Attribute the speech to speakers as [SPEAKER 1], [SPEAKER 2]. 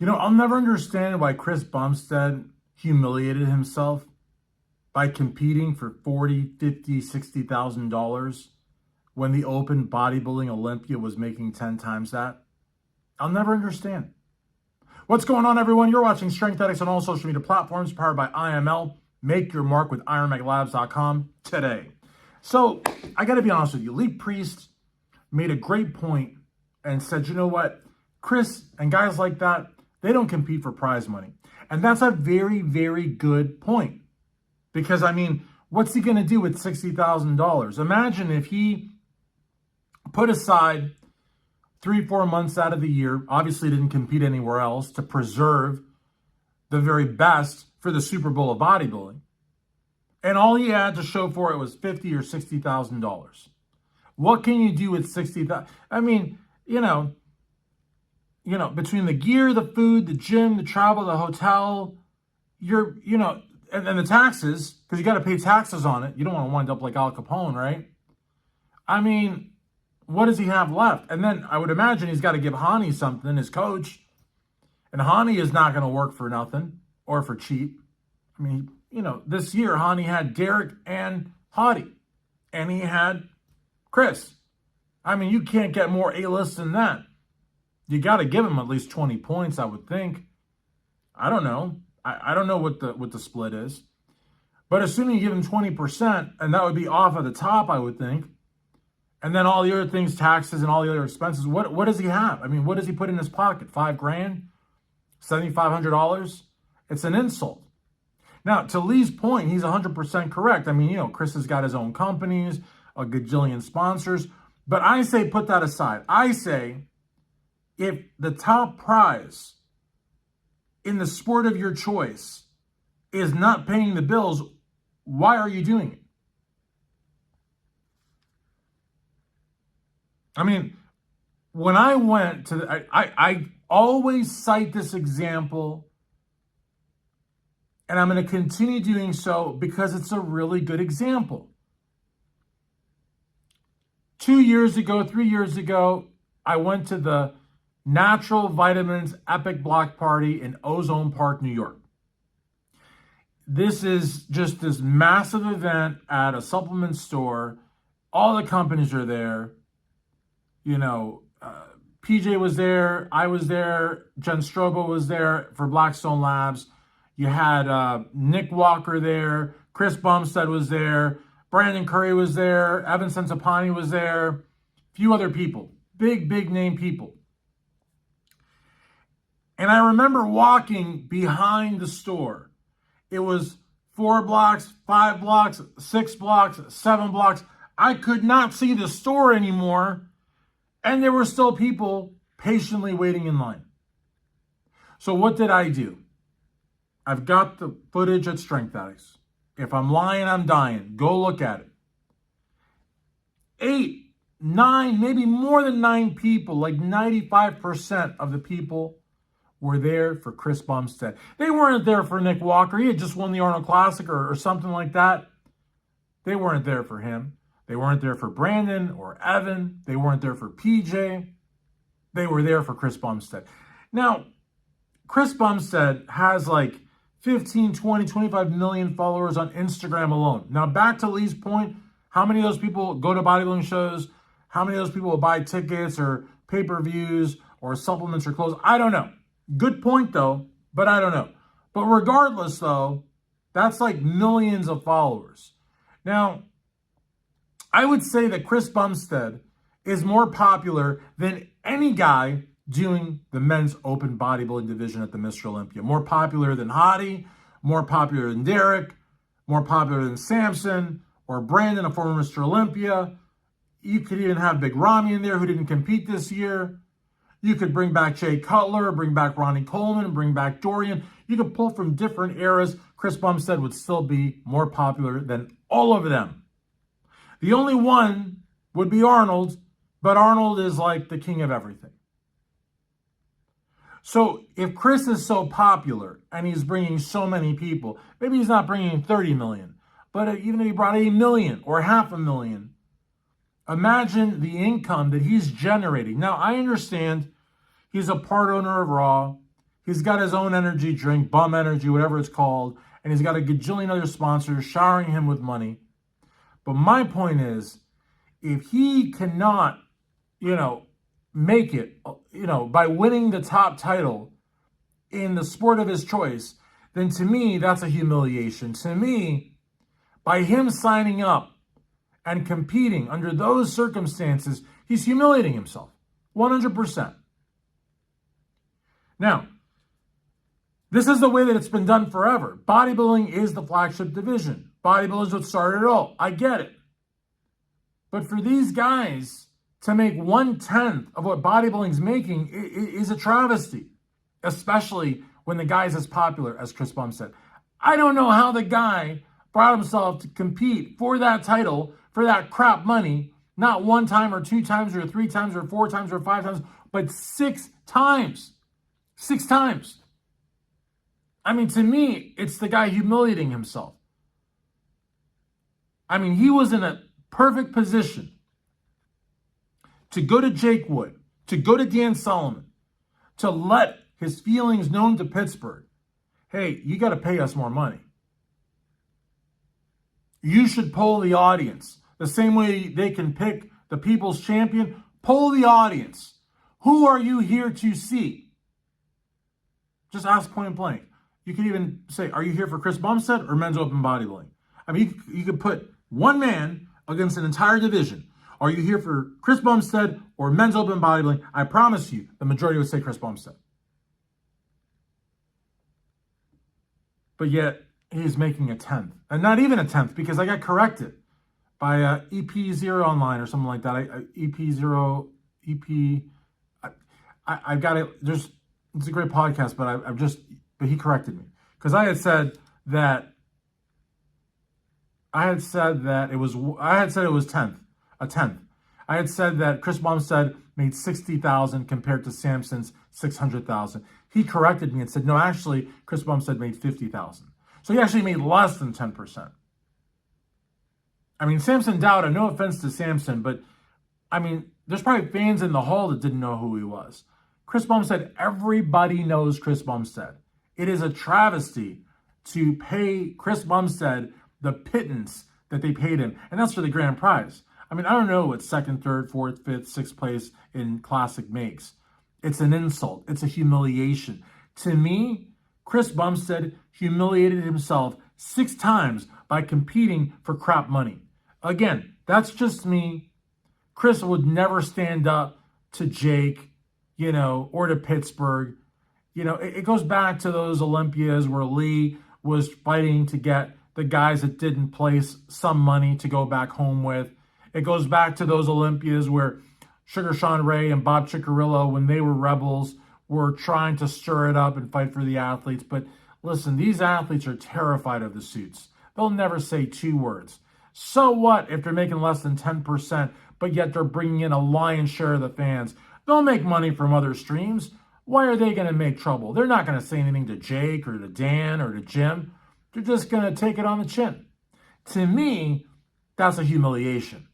[SPEAKER 1] I'll never understand why Chris Bumstead humiliated himself by competing for 40, 50, $60,000 when the open bodybuilding Olympia was making 10 times that. I'll never understand. What's going on, everyone? You're watching Strength Addicts on all social media platforms, powered by IML. Make your mark with IronMegLabs.com today. So I got to be honest with you. Lee Priest made a great point and said, you know what, Chris and guys like that, they don't compete for prize money. And that's a very, very good point. Because, I mean, what's he going to do with $60,000? Imagine if he put aside 3-4 months out of the year, obviously didn't compete anywhere else, to preserve the very best for the Super Bowl of bodybuilding. And all he had to show for it was $50,000 or $60,000. What can you do with $60,000? I mean, between the gear, the food, the gym, the travel, the hotel, and the taxes, because you got to pay taxes on it. You don't want to wind up like Al Capone, right? I mean, what does he have left? And then I would imagine he's got to give Hani something, his coach. And Hani is not going to work for nothing or for cheap. I mean, this year Hani had Derek and Hadi, and he had Chris. I mean, you can't get more A-list than that. You got to give him at least 20 points, I would think. I don't know. I don't know what the split is. But assuming you give him 20%, and that would be off of the top, I would think. And then all the other things, taxes and all the other expenses, what does he have? I mean, what does he put in his pocket? $5,000? $7,500? It's an insult. Now, to Lee's point, he's 100% correct. I mean, Chris has got his own companies, a gajillion sponsors. But I say put that aside. I say if the top prize in the sport of your choice is not paying the bills, why are you doing it? I mean, when I went to I always cite this example, and I'm going to continue doing so because it's a really good example. 2 years ago, 3 years ago, I went to the Natural Vitamins Epic Block Party in Ozone Park, New York. This is just this massive event at a supplement store. All the companies are there. PJ was there. I was there. Jen Strobo was there for Blackstone Labs. You had Nick Walker there. Chris Bumstead was there. Brandon Curry was there. Evan Centopani was there. A few other people. Big name people. And I remember walking behind the store. It was 4 blocks, 5 blocks, 6 blocks, 7 blocks. I could not see the store anymore. And there were still people patiently waiting in line. So what did I do? I've got the footage at Strength Addicts. If I'm lying, I'm dying. Go look at it. 8, 9, maybe more than 9 people, like 95% of the people were there for Chris Bumstead. They weren't there for Nick Walker. He had just won the Arnold Classic or something like that. They weren't there for him. They weren't there for Brandon or Evan. They weren't there for PJ. They were there for Chris Bumstead. Now, Chris Bumstead has like 15, 20, 25 million followers on Instagram alone. Now, back to Lee's point, how many of those people go to bodybuilding shows? How many of those people will buy tickets or pay-per-views or supplements or clothes? I don't know. Good point, though, but I don't know. But regardless, though, that's like millions of followers. Now, I would say that Chris Bumstead is more popular than any guy doing the men's open bodybuilding division at the Mr. Olympia. More popular than Hadi, more popular than Derek, more popular than Samson or Brandon, a former Mr. Olympia. You could even have Big Ramy in there who didn't compete this year. You could bring back Jay Cutler, bring back Ronnie Coleman, bring back Dorian. You could pull from different eras. Chris Bumstead would still be more popular than all of them. The only one would be Arnold, but Arnold is like the king of everything. So if Chris is so popular and he's bringing so many people, maybe he's not bringing 30 million, but even if he brought 8 million or 500,000, imagine the income that he's generating. Now, I understand he's a part owner of Raw. He's got his own energy drink, Bum Energy, whatever it's called, and he's got a gajillion other sponsors showering him with money. But my point is, if he cannot, make it, by winning the top title in the sport of his choice, then to me, that's a humiliation. To me, by him signing up and competing under those circumstances, he's humiliating himself 100%. Now, this is the way that it's been done forever. Bodybuilding is the flagship division. Bodybuilding is what started it all. I get it. But for these guys to make 1/10 of what bodybuilding's making is a travesty, especially when the guy's as popular as Chris Bumstead. I don't know how the guy brought himself to compete for that title, for that crap money, not 1 time or 2 times or 3 times or 4 times or 5 times, but 6 times. 6 times. I mean, to me, it's the guy humiliating himself. I mean, he was in a perfect position to go to Jake Wood, to go to Dan Solomon, to let his feelings known to Pittsburgh. Hey, you got to pay us more money. You should poll the audience. The same way they can pick the people's champion, poll the audience. Who are you here to see? Just ask point blank. You could even say, are you here for Chris Bumstead or men's open bodybuilding? I mean, you could put one man against an entire division. Are you here for Chris Bumstead or men's open bodybuilding? I promise you, the majority would say Chris Bumstead. But yet, he's making a 10th. And not even a 10th, because I got corrected by EP0 online or something like that. I've got it. It's a great podcast, but he corrected me. Because I had said it was 10th, a 10th. I had said that Chris Bumstead made 60,000 compared to Samson's 600,000. He corrected me and said, no, actually, Chris Bumstead made 50,000. So he actually made less than 10%. I mean, Samson Dowda, no offense to Samson, but I mean, there's probably fans in the hall that didn't know who he was. Chris Bumstead, everybody knows Chris Bumstead. It is a travesty to pay Chris Bumstead the pittance that they paid him, and that's for the grand prize. I mean, I don't know what 2nd, 3rd, 4th, 5th, 6th place in Classic makes. It's an insult. It's a humiliation. To me, Chris Bumstead humiliated himself 6 times by competing for crap money. Again, that's just me. Chris would never stand up to Jake, or to Pittsburgh. It goes back to those Olympias where Lee was fighting to get the guys that didn't place some money to go back home with. It goes back to those Olympias where Sugar Sean Ray and Bob Ciccarello, when they were rebels, were trying to stir it up and fight for the athletes. But listen, these athletes are terrified of the suits. They'll never say 2 words. So what if they're making less than 10%, but yet they're bringing in a lion's share of the fans? They'll make money from other streams. Why are they going to make trouble? They're not going to say anything to Jake or to Dan or to Jim. They're just going to take it on the chin. To me, that's a humiliation.